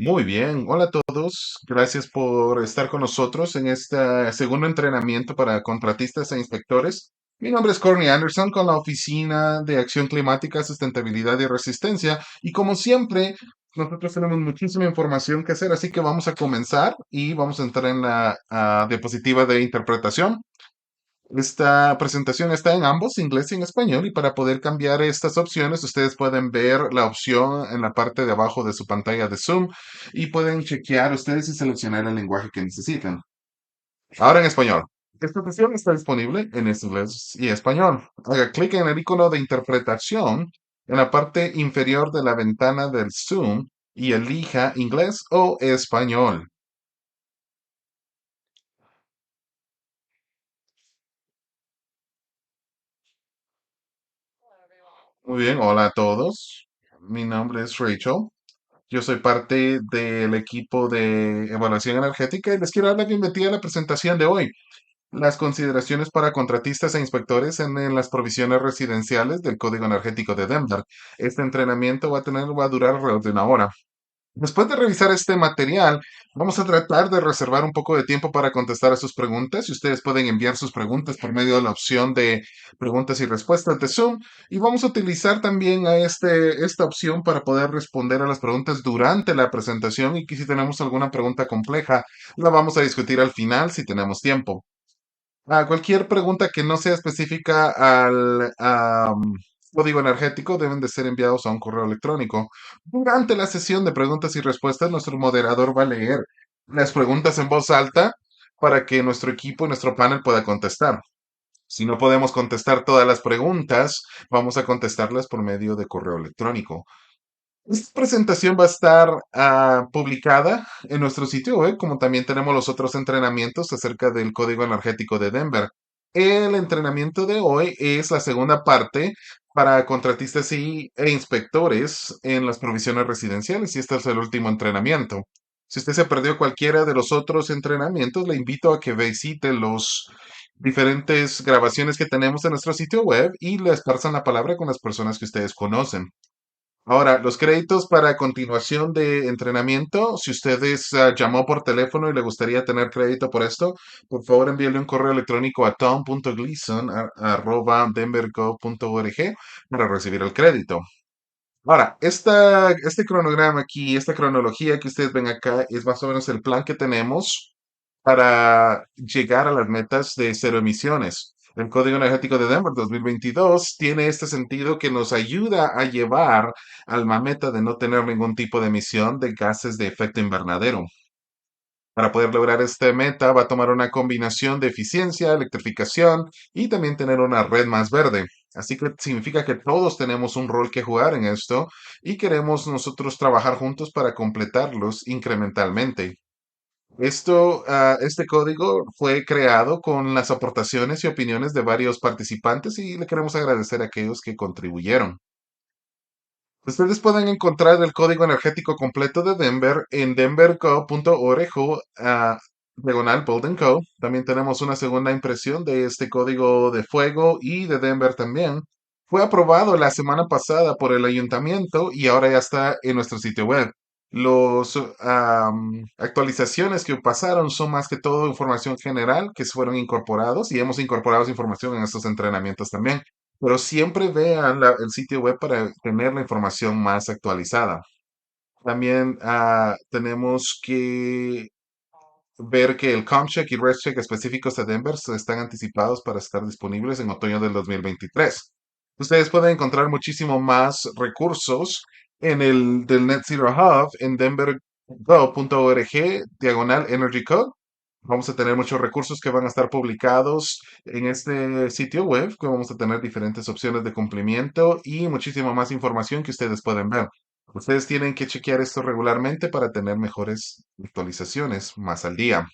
Muy bien, hola a todos. Gracias por estar con nosotros en este segundo entrenamiento para contratistas e inspectores. Mi nombre es Corny Anderson con la Oficina de Acción Climática, Sustentabilidad y Resistencia. Y como siempre, nosotros tenemos muchísima información que hacer, así que vamos a comenzar y vamos a entrar en la diapositiva de interpretación. Esta presentación está en ambos, inglés y en español, y para poder cambiar estas opciones, ustedes pueden ver la opción en la parte de abajo de su pantalla de Zoom y pueden chequear ustedes y seleccionar el lenguaje que necesitan. Ahora en español. Esta opción está disponible en inglés y español. Haga clic en el icono de interpretación en la parte inferior de la ventana del Zoom y elija inglés o español. Muy bien, hola a todos. Mi nombre es Rachel. Yo soy parte del equipo de evaluación energética y les quiero dar la bienvenida a la presentación de hoy. Las consideraciones para contratistas e inspectores en las provisiones residenciales del Código Energético de Denver. Este entrenamiento va a durar alrededor de una hora. Después de revisar este material, vamos a tratar de reservar un poco de tiempo para contestar a sus preguntas y ustedes pueden enviar sus preguntas por medio de la opción de preguntas y respuestas de Zoom y vamos a utilizar también esta opción para poder responder a las preguntas durante la presentación y que si tenemos alguna pregunta compleja, la vamos a discutir al final si tenemos tiempo. Cualquier pregunta que no sea específica al código energético deben de ser enviados a un correo electrónico. Durante la sesión de preguntas y respuestas, nuestro moderador va a leer las preguntas en voz alta para que nuestro equipo y nuestro panel pueda contestar. Si no podemos contestar todas las preguntas, vamos a contestarlas por medio de correo electrónico. Esta presentación va a estar publicada en nuestro sitio web, como también tenemos los otros entrenamientos acerca del código energético de Denver. El entrenamiento de hoy es la segunda parte para contratistas e inspectores en las provisiones residenciales y este es el último entrenamiento. Si usted se perdió cualquiera de los otros entrenamientos, le invito a que visite los diferentes grabaciones que tenemos en nuestro sitio web y le esparzan la palabra con las personas que ustedes conocen. Ahora, los créditos para continuación de entrenamiento, si ustedes llamó por teléfono y le gustaría tener crédito por esto, por favor envíele un correo electrónico a tom.gleason@denvergov.org para recibir el crédito. Ahora, este cronograma aquí, esta cronología que ustedes ven acá es más o menos el plan que tenemos para llegar a las metas de cero emisiones. El Código Energético de Denver 2022 tiene este sentido que nos ayuda a llevar a la meta de no tener ningún tipo de emisión de gases de efecto invernadero. Para poder lograr esta meta va a tomar una combinación de eficiencia, electrificación y también tener una red más verde. Así que significa que todos tenemos un rol que jugar en esto y queremos nosotros trabajar juntos para completarlos incrementalmente. Este código fue creado con las aportaciones y opiniones de varios participantes y le queremos agradecer a aquellos que contribuyeron. Ustedes pueden encontrar el código energético completo de Denver en denverco.org, diagonal Bolden Co. También tenemos una segunda impresión de este código de fuego y de Denver también. Fue aprobado la semana pasada por el ayuntamiento y ahora ya está en nuestro sitio web. Los actualizaciones que pasaron son más que todo información general que fueron incorporados y hemos incorporado esa información en estos entrenamientos también. Pero siempre vean el sitio web para tener la información más actualizada. También tenemos que ver que el ComCheck y ResCheck específicos de Denver están anticipados para estar disponibles en otoño del 2023. Ustedes pueden encontrar muchísimo más recursos en el del Net Zero Hub en denvergo.org, diagonal Energy Code. Vamos a tener muchos recursos que van a estar publicados en este sitio web, que vamos a tener diferentes opciones de cumplimiento y muchísima más información que ustedes pueden ver. Ustedes tienen que chequear esto regularmente para tener mejores actualizaciones más al día.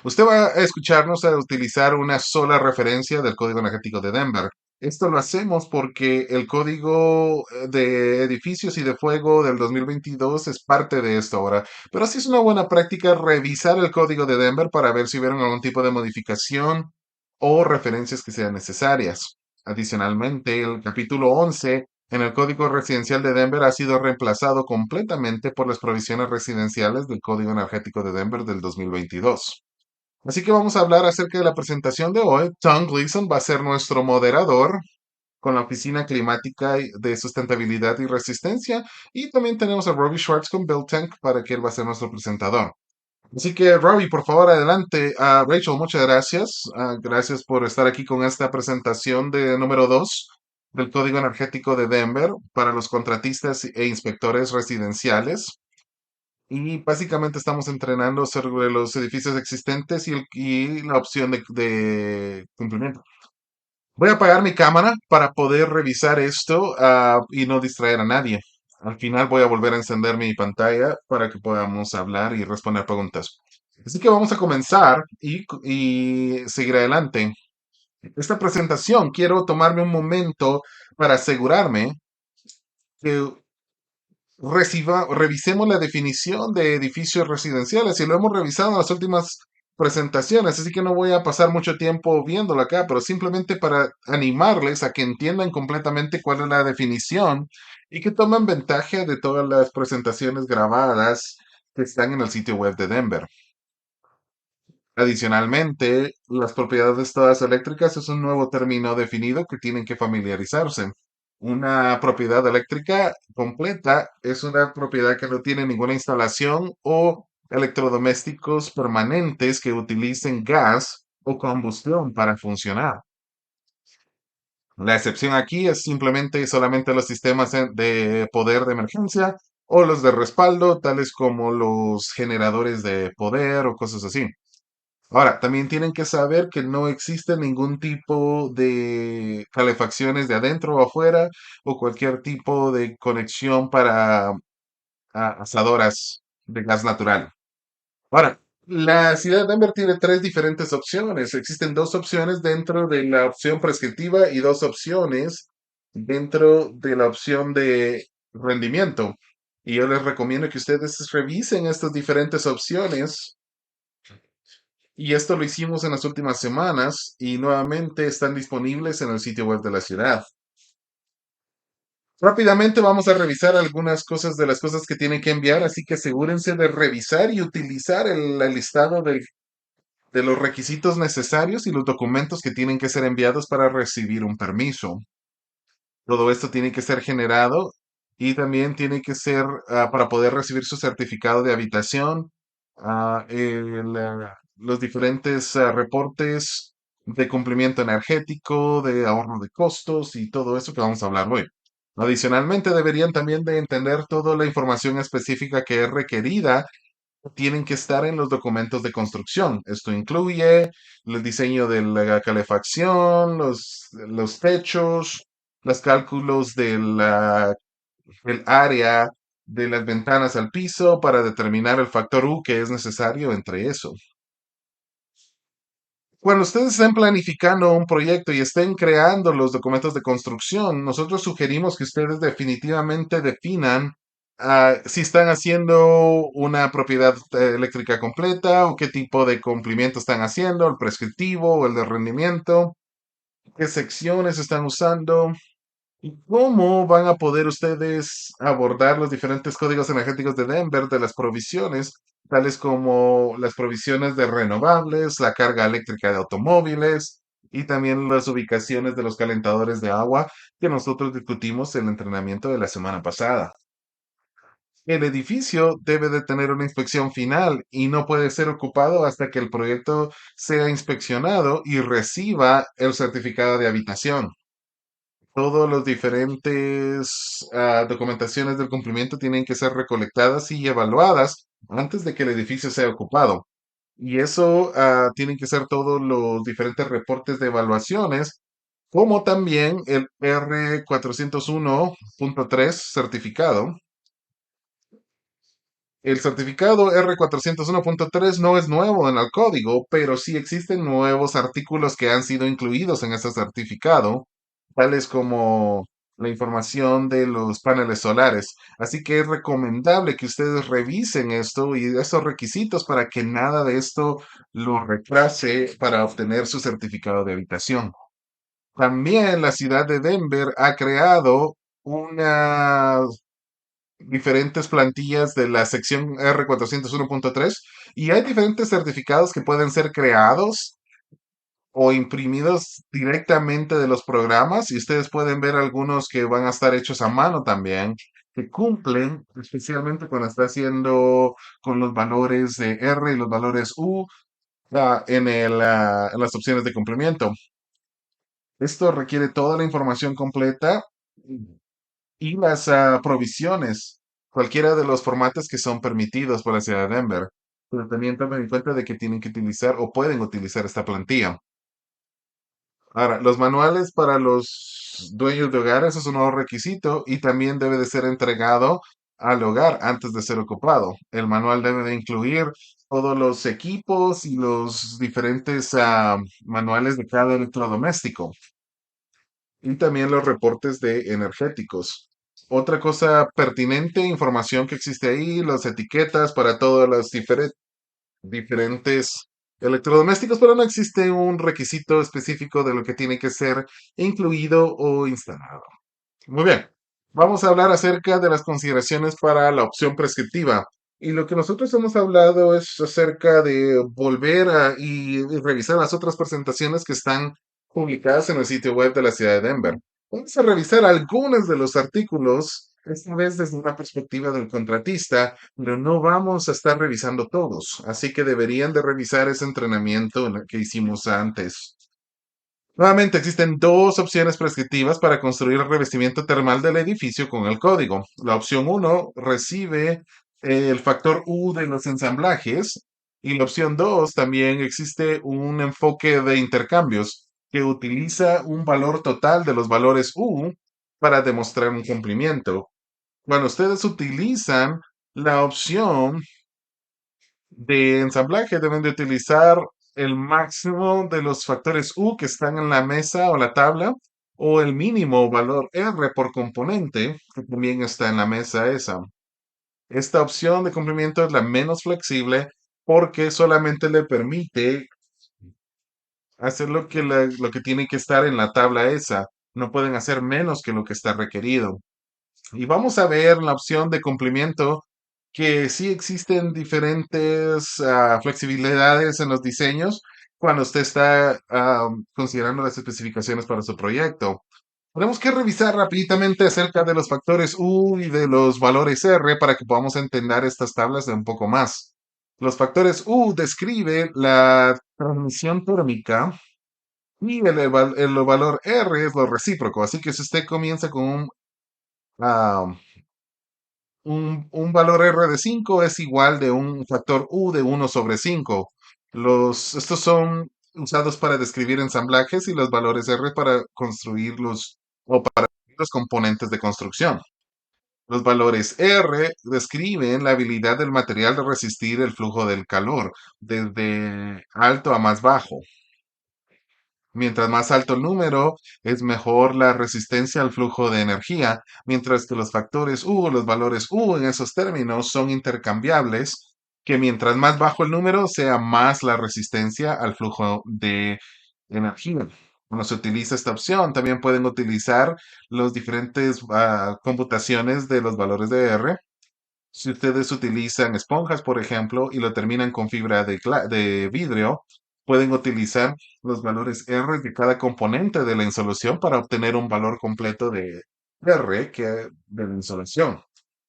Usted va a escucharnos a utilizar una sola referencia del código energético de Denver. Esto lo hacemos porque el código de edificios y de fuego del 2022 es parte de esto ahora. Pero sí es una buena práctica revisar el código de Denver para ver si hubieron algún tipo de modificación o referencias que sean necesarias. Adicionalmente, el capítulo 11 en el Código Residencial de Denver ha sido reemplazado completamente por las provisiones residenciales del Código Energético de Denver del 2022. Así que vamos a hablar acerca de la presentación de hoy. Tom Gleason va a ser nuestro moderador con la Oficina Climática de Sustentabilidad y Resistencia. Y también tenemos a Robbie Schwartz con Build Tank para que él va a ser nuestro presentador. Así que, Robbie, por favor, adelante. Rachel, muchas gracias. Gracias por estar aquí con esta presentación de número 2 del Código Energético de Denver para los contratistas e inspectores residenciales. Y básicamente estamos entrenando sobre los edificios existentes y la opción de cumplimiento. Voy a apagar mi cámara para poder revisar esto, y no distraer a nadie. Al final voy a volver a encender mi pantalla para que podamos hablar y responder preguntas. Así que vamos a comenzar y seguir adelante. Esta presentación quiero tomarme un momento para asegurarme que revisemos la definición de edificios residenciales y lo hemos revisado en las últimas presentaciones, así que no voy a pasar mucho tiempo viéndolo acá, pero simplemente para animarles a que entiendan completamente cuál es la definición y que tomen ventaja de todas las presentaciones grabadas que están en el sitio web de Denver. Adicionalmente, las propiedades todas eléctricas es un nuevo término definido que tienen que familiarizarse. Una propiedad eléctrica completa es una propiedad que no tiene ninguna instalación o electrodomésticos permanentes que utilicen gas o combustión para funcionar. La excepción aquí es simplemente solamente los sistemas de poder de emergencia o los de respaldo, tales como los generadores de poder o cosas así. Ahora, también tienen que saber que no existe ningún tipo de calefacciones de adentro o afuera o cualquier tipo de conexión para asadoras de gas natural. Ahora, la ciudad de Denver tiene tres diferentes opciones. Existen dos opciones dentro de la opción prescriptiva y dos opciones dentro de la opción de rendimiento. Y yo les recomiendo que ustedes revisen estas diferentes opciones y esto lo hicimos en las últimas semanas y nuevamente están disponibles en el sitio web de la ciudad. Rápidamente vamos a revisar algunas cosas de las cosas que tienen que enviar, así que asegúrense de revisar y utilizar el listado de los requisitos necesarios y los documentos que tienen que ser enviados para recibir un permiso. Todo esto tiene que ser generado y también tiene que ser, para poder recibir su certificado de habitación, los diferentes reportes de cumplimiento energético, de ahorro de costos y todo eso que vamos a hablar hoy. Adicionalmente, deberían también de entender toda la información específica que es requerida, tienen que estar en los documentos de construcción. Esto incluye el diseño de la calefacción, los techos, los cálculos del área de las ventanas al piso para determinar el factor U que es necesario entre eso. Cuando ustedes estén planificando un proyecto y estén creando los documentos de construcción, nosotros sugerimos que ustedes definitivamente definan, si están haciendo una propiedad eléctrica completa o qué tipo de cumplimiento están haciendo, el prescriptivo o el de rendimiento, qué secciones están usando. ¿Y cómo van a poder ustedes abordar los diferentes códigos energéticos de Denver de las provisiones, tales como las provisiones de renovables, la carga eléctrica de automóviles y también las ubicaciones de los calentadores de agua que nosotros discutimos en el entrenamiento de la semana pasada? El edificio debe de tener una inspección final y no puede ser ocupado hasta que el proyecto sea inspeccionado y reciba el certificado de habitación. Todos los diferentes documentaciones del cumplimiento tienen que ser recolectadas y evaluadas antes de que el edificio sea ocupado. Y eso tienen que ser todos los diferentes reportes de evaluaciones, como también el R401.3 certificado. El certificado R401.3 no es nuevo en el código, pero sí existen nuevos artículos que han sido incluidos en este certificado, tales como la información de los paneles solares. Así que es recomendable que ustedes revisen esto y esos requisitos para que nada de esto lo retrase para obtener su certificado de habitación. También la ciudad de Denver ha creado unas diferentes plantillas de la sección R401.3 y hay diferentes certificados que pueden ser creados o imprimidos directamente de los programas y ustedes pueden ver algunos que van a estar hechos a mano también, que cumplen especialmente cuando está haciendo con los valores de R y los valores U en las opciones de cumplimiento. Esto requiere toda la información completa y las provisiones, cualquiera de los formatos que son permitidos por la ciudad de Denver. Pero también tomen en cuenta de que tienen que utilizar o pueden utilizar esta plantilla. Ahora, los manuales para los dueños de hogar, eso es un nuevo requisito y también debe de ser entregado al hogar antes de ser ocupado. El manual debe de incluir todos los equipos y los diferentes manuales de cada electrodoméstico y también los reportes de energéticos. Otra cosa pertinente, información que existe ahí, las etiquetas para todos los diferentes electrodomésticos, pero no existe un requisito específico de lo que tiene que ser incluido o instalado. Muy bien, vamos a hablar acerca de las consideraciones para la opción prescriptiva. Y lo que nosotros hemos hablado es acerca de volver y revisar las otras presentaciones que están publicadas en el sitio web de la ciudad de Denver. Vamos a revisar algunos de los artículos, esta vez desde una perspectiva del contratista, pero no vamos a estar revisando todos, así que deberían de revisar ese entrenamiento que hicimos antes. Nuevamente, existen dos opciones prescriptivas para construir el revestimiento termal del edificio con el código. La opción uno recibe el factor U de los ensamblajes y la opción 2 también existe un enfoque de intercambios que utiliza un valor total de los valores U para demostrar un cumplimiento. Cuando ustedes utilizan la opción de ensamblaje deben de utilizar el máximo de los factores U que están en la mesa o la tabla o el mínimo valor R por componente que también está en la mesa esa. Esta opción de cumplimiento es la menos flexible porque solamente le permite hacer lo que tiene que estar en la tabla esa. No pueden hacer menos que lo que está requerido. Y vamos a ver la opción de cumplimiento que sí existen diferentes flexibilidades en los diseños cuando usted está considerando las especificaciones para su proyecto. Tenemos que revisar rápidamente acerca de los factores U y de los valores R para que podamos entender estas tablas de un poco más. Los factores U describen la transmisión térmica y el valor R es lo recíproco. Así que si usted comienza con ah, un valor R de 5 es igual de un factor U de 1/5. Estos son usados para describir ensamblajes y los valores R para construir los componentes de construcción. Los valores R describen la habilidad del material de resistir el flujo del calor, desde alto a más bajo. Mientras más alto el número, es mejor la resistencia al flujo de energía, mientras que los factores U, los valores U en esos términos son intercambiables, que mientras más bajo el número, sea más la resistencia al flujo de energía. Cuando se utiliza esta opción, también pueden utilizar los diferentes computaciones de los valores de R si ustedes utilizan esponjas, por ejemplo, y lo terminan con fibra de vidrio, pueden utilizar los valores R de cada componente de la insolución para obtener un valor completo de R de la insolución.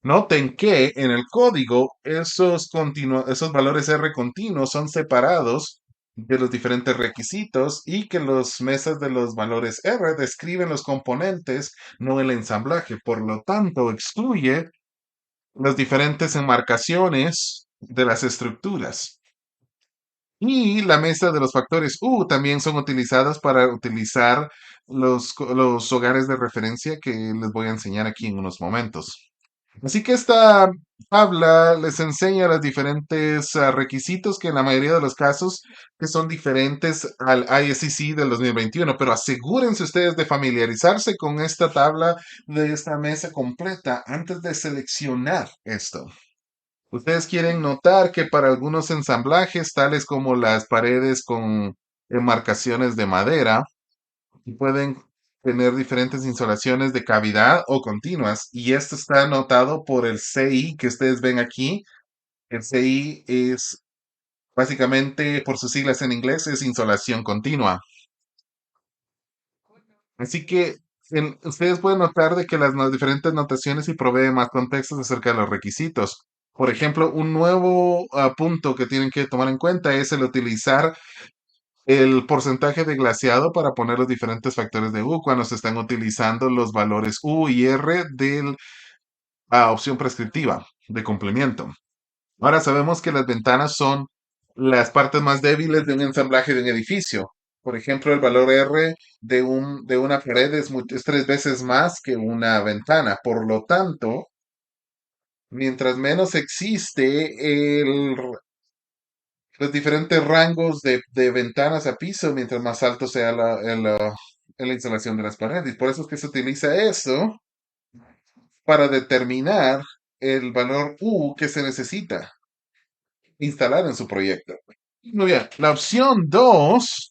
Noten que en el código esos valores R continuos son separados de los diferentes requisitos y que los mesas de los valores R describen los componentes, no el ensamblaje. Por lo tanto, excluye las diferentes enmarcaciones de las estructuras. Y la mesa de los factores U también son utilizadas para utilizar los hogares de referencia que les voy a enseñar aquí en unos momentos. Así que esta tabla les enseña los diferentes requisitos que en la mayoría de los casos que son diferentes al ISCC del 2021, pero asegúrense ustedes de familiarizarse con esta tabla de esta mesa completa antes de seleccionar esto. Ustedes quieren notar que para algunos ensamblajes, tales como las paredes con enmarcaciones de madera, pueden tener diferentes insolaciones de cavidad o continuas. Y esto está anotado por el CI que ustedes ven aquí. El CI es básicamente, por sus siglas en inglés, es insolación continua. Así que ustedes pueden notar de que las diferentes notaciones y proveen más contextos acerca de los requisitos. Por ejemplo, un nuevo punto que tienen que tomar en cuenta es el utilizar el porcentaje de glaseado para poner los diferentes factores de U cuando se están utilizando los valores U y R de la opción prescriptiva de complemento. Ahora sabemos que las ventanas son las partes más débiles de un ensamblaje de un edificio. Por ejemplo, el valor R de una pared es 3 veces más que una ventana. Por lo tanto, mientras menos existe los diferentes rangos de ventanas a piso, mientras más alto sea la instalación de las paredes. Por eso es que se utiliza eso para determinar el valor U que se necesita instalar en su proyecto. Muy bien, la opción 2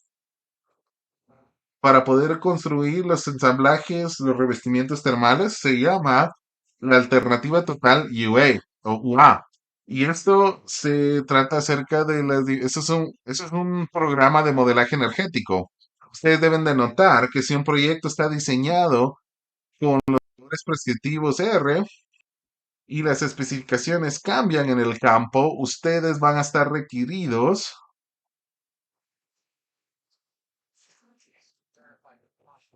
para poder construir los ensamblajes, los revestimientos termales, se llama la alternativa total UA o UA. Y esto se trata acerca de eso es un programa de modelaje energético. Ustedes deben de notar que si un proyecto está diseñado con los valores prescriptivos R y las especificaciones cambian en el campo, ustedes van a estar requeridos,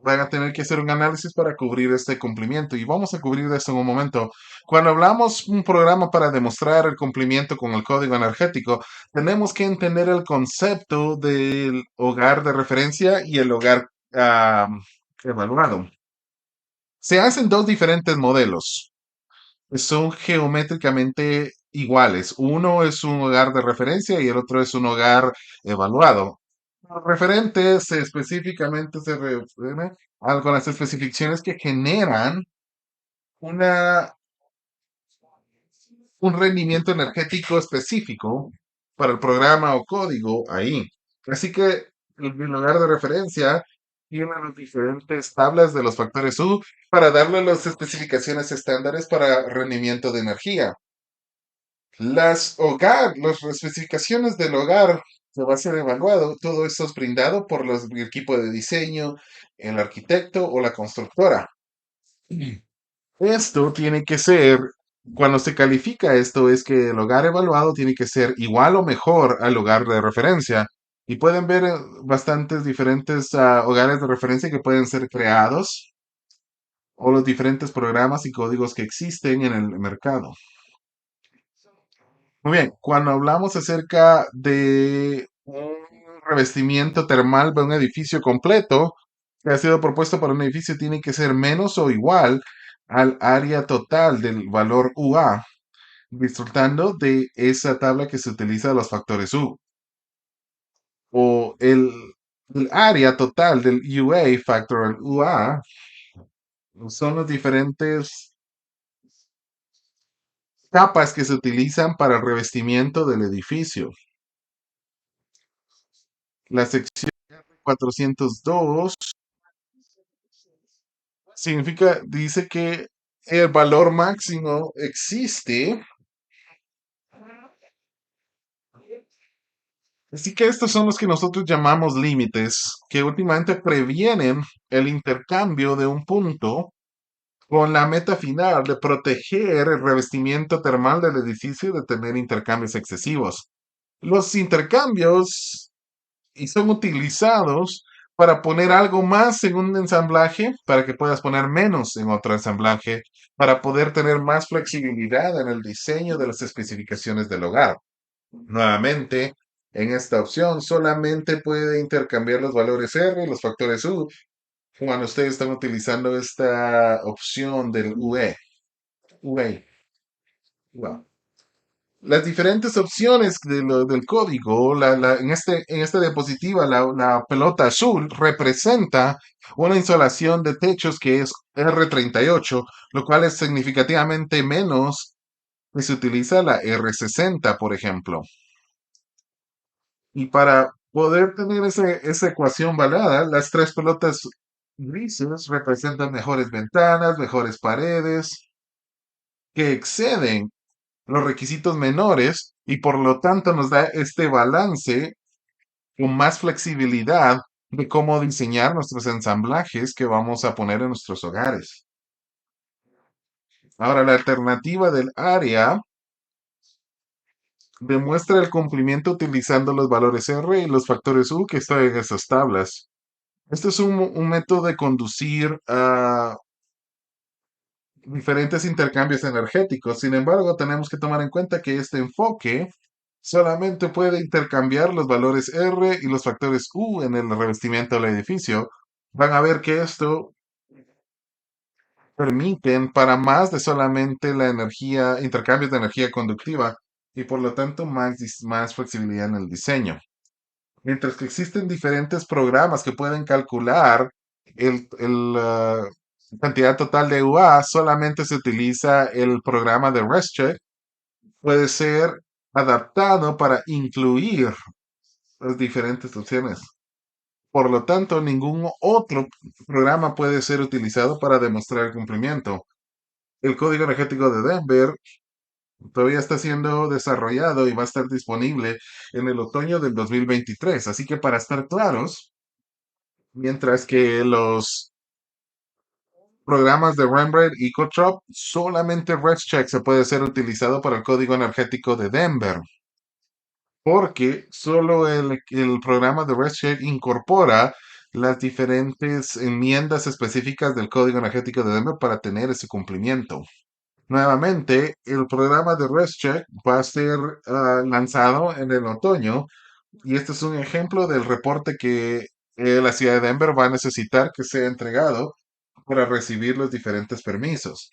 van a tener que hacer un análisis para cubrir este cumplimiento y vamos a cubrir esto en un momento. Cuando hablamos un programa para demostrar el cumplimiento con el código energético, tenemos que entender el concepto del hogar de referencia y el hogar evaluado. Se hacen dos diferentes modelos. Son geométricamente iguales. Uno es un hogar de referencia y el otro es un hogar evaluado. Los referentes específicamente se refiere con las especificaciones que generan una, un rendimiento energético específico para el programa o código ahí. Así que el lugar de referencia tiene las diferentes tablas de los factores U para darle las especificaciones estándares para rendimiento de energía. Las especificaciones del hogar que va a ser evaluado, todo esto es brindado por el equipo de diseño, el arquitecto o la constructora. Esto tiene que ser, cuando se califica esto, es que el hogar evaluado tiene que ser igual o mejor al hogar de referencia. Y pueden ver bastantes diferentes hogares de referencia que pueden ser creados o los diferentes programas y códigos que existen en el mercado. Muy bien, cuando hablamos acerca de un revestimiento termal de un edificio completo que ha sido propuesto para un edificio, tiene que ser menos o igual al área total del valor UA, disfrutando de esa tabla que se utiliza de los factores U. O el área total del UA factor UA son las diferentes capas que se utilizan para el revestimiento del edificio. La sección 402 dice que el valor máximo existe. Así que estos son los que nosotros llamamos límites, que últimamente previenen el intercambio de un punto con la meta final de proteger el revestimiento termal del edificio de tener intercambios excesivos. Los intercambios y son utilizados para poner algo más en un ensamblaje, para que puedas poner menos en otro ensamblaje, para poder tener más flexibilidad en el diseño de las especificaciones del hogar. Nuevamente, en esta opción solamente puede intercambiar los valores R y los factores U cuando ustedes están utilizando esta opción del UE. UE. Wow. Las diferentes opciones del código, en esta diapositiva, la pelota azul representa una insolación de techos que es R38, lo cual es significativamente menos que se utiliza la R60, por ejemplo. Y para poder tener esa ecuación valada, las tres pelotas Grises representan mejores ventanas, mejores paredes, que exceden los requisitos menores y por lo tanto nos da este balance con más flexibilidad de cómo diseñar nuestros ensamblajes que vamos a poner en nuestros hogares. Ahora, la alternativa del área demuestra el cumplimiento utilizando los valores R y los factores U que están en esas tablas. Este es un método de conducir a diferentes intercambios energéticos. Sin embargo, tenemos que tomar en cuenta que este enfoque solamente puede intercambiar los valores R y los factores U en el revestimiento del edificio. Van a ver que esto permiten para más de solamente la energía, intercambios de energía conductiva y por lo tanto más flexibilidad en el diseño. Mientras que existen diferentes programas que pueden calcular el cantidad total de UA, solamente se utiliza el programa de ResCheck. Puede ser adaptado para incluir las diferentes opciones. Por lo tanto, ningún otro programa puede ser utilizado para demostrar el cumplimiento. El código energético de Denver todavía está siendo desarrollado y va a estar disponible en el otoño del 2023. Así que para estar claros, mientras que los programas de Rembrandt y Cotrop, solamente ResCheck se puede ser utilizado para el código energético de Denver, porque solo el programa de ResCheck incorpora las diferentes enmiendas específicas del código energético de Denver para tener ese cumplimiento. Nuevamente, el programa de ResCheck va a ser lanzado en el otoño y este es un ejemplo del reporte que la ciudad de Denver va a necesitar que sea entregado para recibir los diferentes permisos.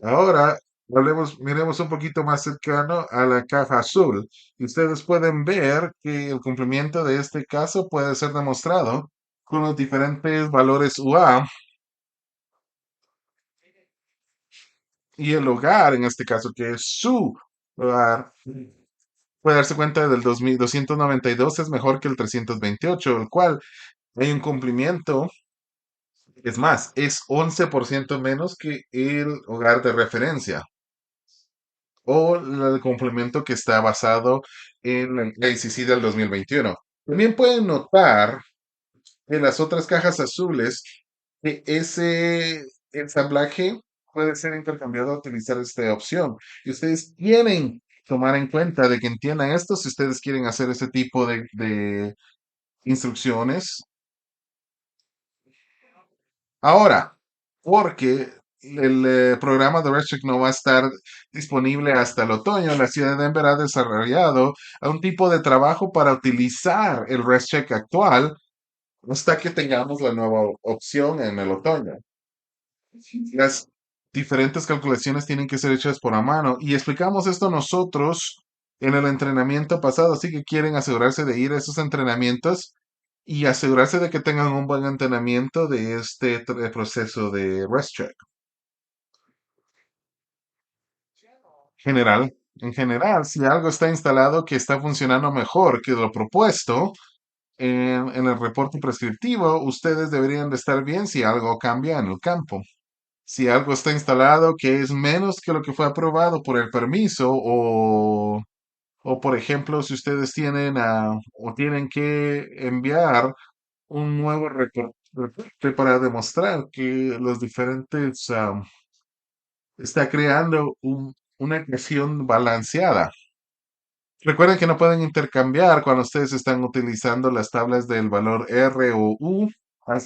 Ahora, miremos un poquito más cercano a la caja azul y ustedes pueden ver que el cumplimiento de este caso puede ser demostrado con los diferentes valores UA y el hogar, en este caso, que es su hogar. Puede darse cuenta del 2292 es mejor que el 328, el cual hay un cumplimiento, es más, es 11% menos que el hogar de referencia o el complemento que está basado en el ACC del 2021. También pueden notar en las otras cajas azules que ese ensamblaje puede ser intercambiado a utilizar esta opción. Y ustedes tienen que tomar en cuenta de que entiendan esto si ustedes quieren hacer ese tipo de instrucciones. Ahora, porque el programa de RedCheck no va a estar disponible hasta el otoño, la ciudad de Denver ha desarrollado un tipo de trabajo para utilizar el RedCheck actual hasta que tengamos la nueva opción en el otoño. Las diferentes calculaciones tienen que ser hechas por la mano y explicamos esto nosotros en el entrenamiento pasado, así que quieren asegurarse de ir a esos entrenamientos y asegurarse de que tengan un buen entrenamiento de este proceso de ResCheck. General, en general, si algo está instalado que está funcionando mejor que lo propuesto en el reporte prescriptivo, ustedes deberían de estar bien si algo cambia en el campo. Si algo está instalado que es menos que lo que fue aprobado por el permiso o por ejemplo, si ustedes tienen o tienen que enviar un nuevo reporte para demostrar que los diferentes está creando una ecuación balanceada. Recuerden que no pueden intercambiar cuando ustedes están utilizando las tablas del valor R o U.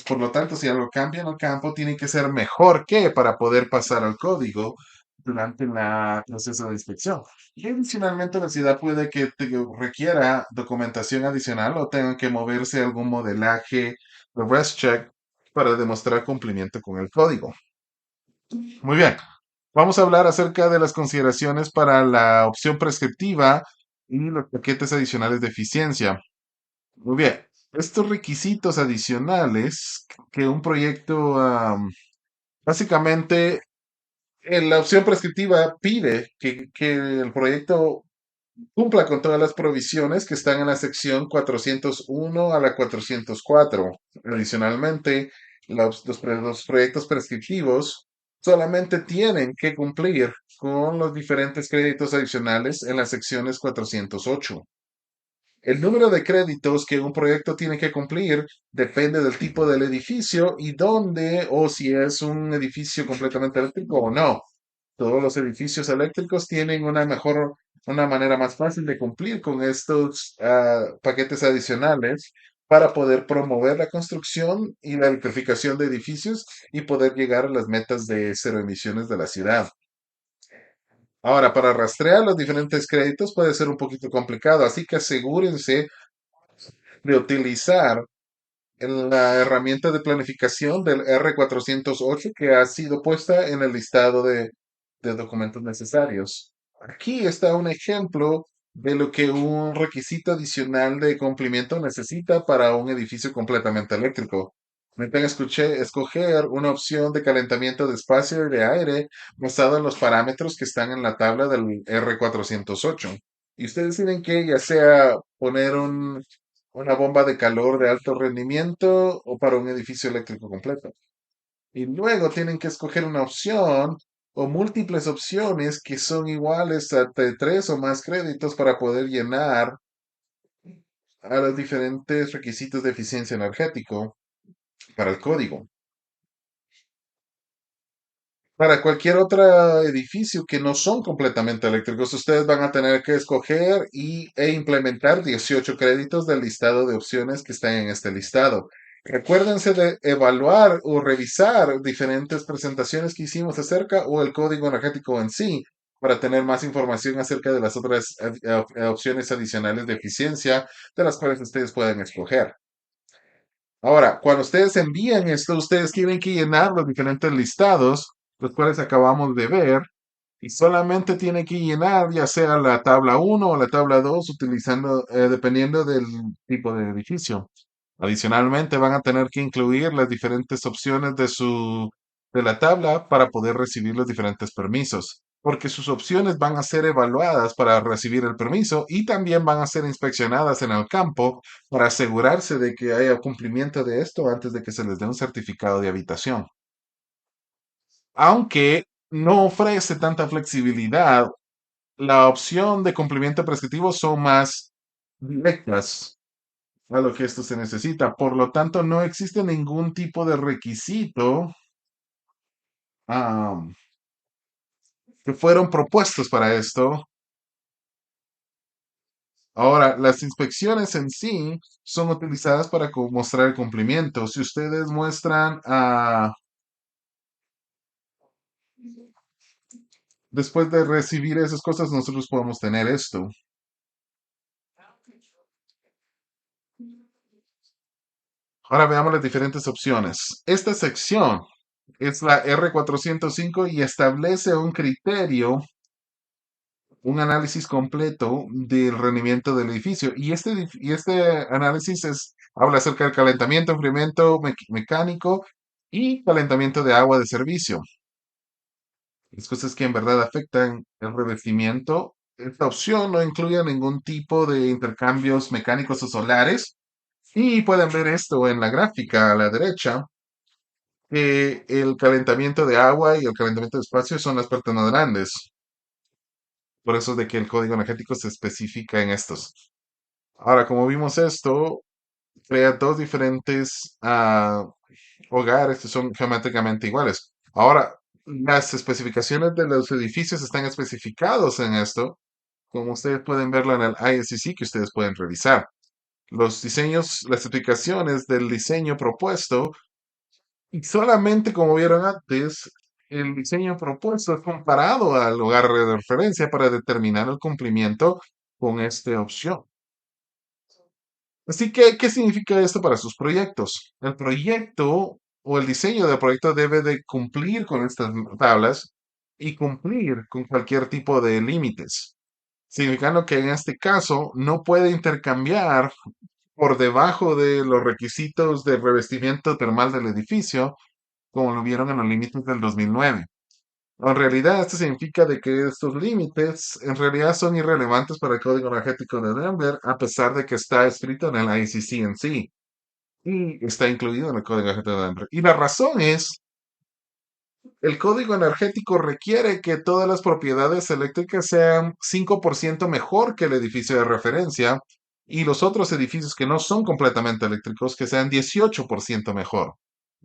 Por lo tanto, si algo cambia en el campo, tiene que ser mejor que para poder pasar al código durante el proceso de inspección. Y adicionalmente, la ciudad puede que requiera documentación adicional o tenga que moverse algún modelaje de ResCheck para demostrar cumplimiento con el código. Muy bien. Vamos a hablar acerca de las consideraciones para la opción prescriptiva y los paquetes adicionales de eficiencia. Muy bien. Estos requisitos adicionales que un proyecto, básicamente, en la opción prescriptiva pide que el proyecto cumpla con todas las provisiones que están en la sección 401 a la 404. Adicionalmente, los proyectos prescriptivos solamente tienen que cumplir con los diferentes créditos adicionales en las secciones 408. El número de créditos que un proyecto tiene que cumplir depende del tipo del edificio y dónde o si es un edificio completamente eléctrico o no. Todos los edificios eléctricos tienen una manera más fácil de cumplir con estos paquetes adicionales para poder promover la construcción y la electrificación de edificios y poder llegar a las metas de cero emisiones de la ciudad. Ahora, para rastrear los diferentes créditos puede ser un poquito complicado, así que asegúrense de utilizar en la herramienta de planificación del R408 que ha sido puesta en el listado de documentos necesarios. Aquí está un ejemplo de lo que un requisito adicional de cumplimiento necesita para un edificio completamente eléctrico. Necesitan escoger una opción de calentamiento de espacio y de aire basado en los parámetros que están en la tabla del R408. Y ustedes tienen que ya sea poner una bomba de calor de alto rendimiento o para un edificio eléctrico completo. Y luego tienen que escoger una opción o múltiples opciones que son iguales a tres o más créditos para poder llenar a los diferentes requisitos de eficiencia energético para el código. Para cualquier otro edificio que no son completamente eléctricos, ustedes van a tener que escoger e implementar 18 créditos del listado de opciones que están en este listado. Recuérdense de evaluar o revisar diferentes presentaciones que hicimos acerca o el código energético en sí para tener más información acerca de las otras opciones adicionales de eficiencia de las cuales ustedes pueden escoger. Ahora, cuando ustedes envían esto, ustedes tienen que llenar los diferentes listados, los cuales acabamos de ver, y solamente tienen que llenar ya sea la tabla uno o la tabla 2, utilizando, dependiendo del tipo de edificio. Adicionalmente, van a tener que incluir las diferentes opciones de la tabla para poder recibir los diferentes permisos, porque sus opciones van a ser evaluadas para recibir el permiso y también van a ser inspeccionadas en el campo para asegurarse de que haya cumplimiento de esto antes de que se les dé un certificado de habitación. Aunque no ofrece tanta flexibilidad, la opción de cumplimiento prescriptivo son más directas a lo que esto se necesita. Por lo tanto, no existe ningún tipo de requisito am, que fueron propuestos para esto. Ahora, las inspecciones en sí son utilizadas para mostrar el cumplimiento. Si ustedes muestran, después de recibir esas cosas, nosotros podemos tener esto. Ahora veamos las diferentes opciones. Esta sección es la R405 y establece un criterio, un análisis completo del rendimiento del edificio. Y este análisis habla acerca del calentamiento, enfriamiento mecánico y calentamiento de agua de servicio. Las cosas que en verdad afectan el revestimiento. Esta opción no incluye ningún tipo de intercambios mecánicos o solares. Y pueden ver esto en la gráfica a la derecha, que el calentamiento de agua y el calentamiento de espacio son las partes más grandes. Por eso es de que el código energético se especifica en estos. Ahora, como vimos esto, crea dos diferentes hogares que son geométricamente iguales. Ahora, las especificaciones de los edificios están especificados en esto, como ustedes pueden verlo en el ISCC que ustedes pueden revisar. Los diseños, las especificaciones del diseño propuesto, y solamente como vieron antes, el diseño propuesto es comparado al lugar de referencia para determinar el cumplimiento con esta opción. Así que, ¿qué significa esto para sus proyectos? El proyecto o el diseño del proyecto debe de cumplir con estas tablas y cumplir con cualquier tipo de límites, significando que en este caso no puede intercambiar por debajo de los requisitos de revestimiento termal del edificio, como lo vieron en los límites del 2009. En realidad, esto significa de que estos límites en realidad son irrelevantes para el código energético de Denver, a pesar de que está escrito en el ICC en sí y está incluido en el código energético de Denver. Y la razón es, el código energético requiere que todas las propiedades eléctricas sean 5% mejor que el edificio de referencia y los otros edificios que no son completamente eléctricos que sean 18% mejor.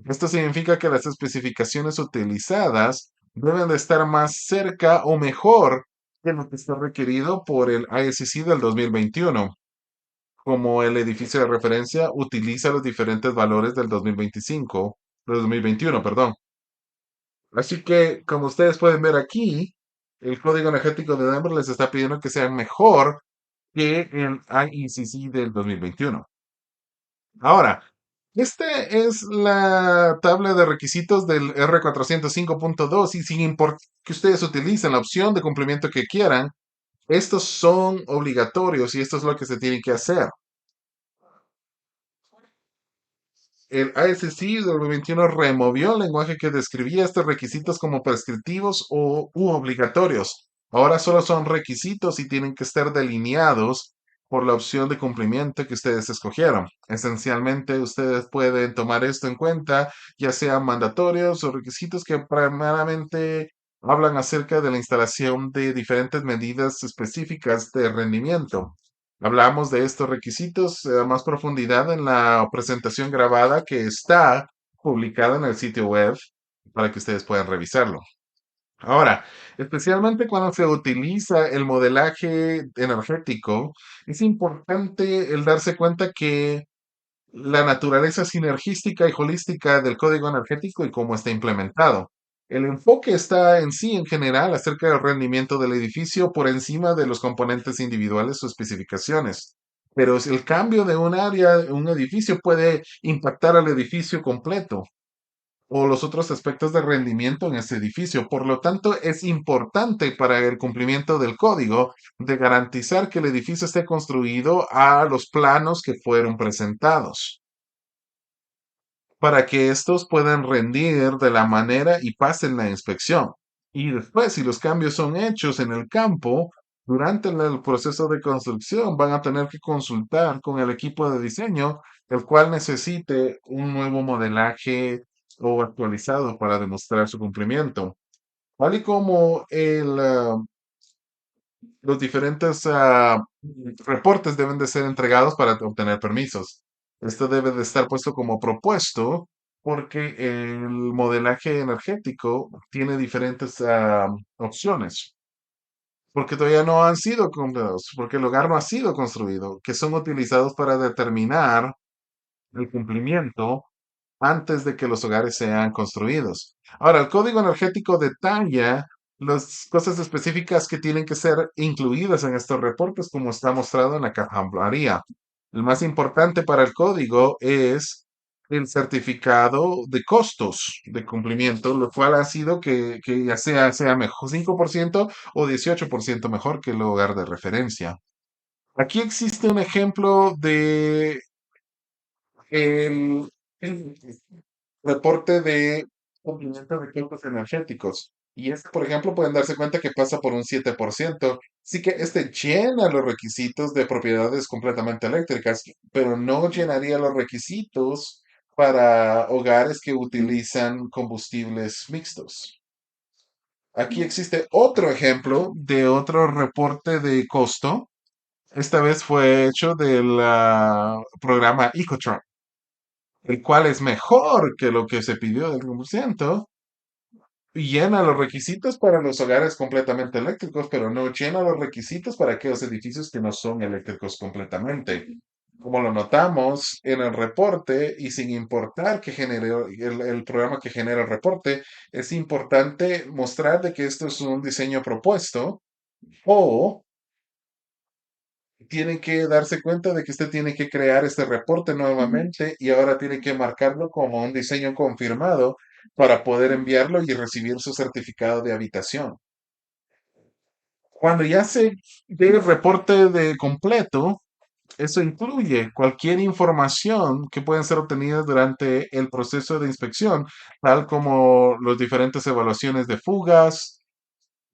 Esto significa que las especificaciones utilizadas deben de estar más cerca o mejor que lo que está requerido por el ISCC del 2021. Como el edificio de referencia utiliza los diferentes valores del 2025, del 2021, perdón. Así que, como ustedes pueden ver aquí, el código energético de Denver les está pidiendo que sean mejor que el IECC del 2021. Ahora, esta es la tabla de requisitos del R405.2 y sin importar que ustedes utilicen la opción de cumplimiento que quieran, estos son obligatorios y esto es lo que se tiene que hacer. El ISC del 2021 removió el lenguaje que describía estos requisitos como prescriptivos o u obligatorios. Ahora solo son requisitos y tienen que estar delineados por la opción de cumplimiento que ustedes escogieron. Esencialmente, ustedes pueden tomar esto en cuenta, ya sean mandatorios o requisitos que primeramente hablan acerca de la instalación de diferentes medidas específicas de rendimiento. Hablamos de estos requisitos a más profundidad en la presentación grabada que está publicada en el sitio web para que ustedes puedan revisarlo. Ahora, especialmente cuando se utiliza el modelaje energético, es importante el darse cuenta que la naturaleza sinergística y holística del código energético y cómo está implementado. El enfoque está en sí, en general, acerca del rendimiento del edificio por encima de los componentes individuales o especificaciones. Pero si el cambio de un área, un edificio puede impactar al edificio completo o los otros aspectos de rendimiento en ese edificio. Por lo tanto, es importante para el cumplimiento del código de garantizar que el edificio esté construido a los planos que fueron presentados para que estos puedan rendir de la manera y pasen la inspección. Y después, si los cambios son hechos en el campo, durante el proceso de construcción, van a tener que consultar con el equipo de diseño, el cual necesite un nuevo modelaje o actualizado para demostrar su cumplimiento. Tal y como los diferentes reportes deben de ser entregados para obtener permisos. Esto debe de estar puesto como propuesto porque el modelaje energético tiene diferentes opciones, porque todavía no han sido cumplidos, porque el hogar no ha sido construido, que son utilizados para determinar el cumplimiento antes de que los hogares sean construidos. Ahora, el código energético detalla las cosas específicas que tienen que ser incluidas en estos reportes, como está mostrado en la caja. El más importante para el código es el certificado de costos de cumplimiento, lo cual ha sido que ya sea mejor 5% o 18% mejor que el hogar de referencia. Aquí existe un ejemplo de el reporte de cumplimiento de costos energéticos. Y este, por ejemplo, pueden darse cuenta que pasa por un 7%. Sí que este llena los requisitos de propiedades completamente eléctricas, pero no llenaría los requisitos para hogares que utilizan combustibles mixtos. Aquí existe otro ejemplo de otro reporte de costo. Esta vez fue hecho del programa Ecotron, el cual es mejor que lo que se pidió del 1%, y llena los requisitos para los hogares completamente eléctricos, pero no llena los requisitos para aquellos edificios que no son eléctricos completamente. Como lo notamos en el reporte, y sin importar que genere el programa que genera el reporte, es importante mostrar de que esto es un diseño propuesto o tienen que darse cuenta de que usted tiene que crear este reporte nuevamente y ahora tiene que marcarlo como un diseño confirmado para poder enviarlo y recibir su certificado de habitación. Cuando ya se dé el reporte de completo, Eso incluye cualquier información que pueden ser obtenidas durante el proceso de inspección, tal como las diferentes evaluaciones de fugas.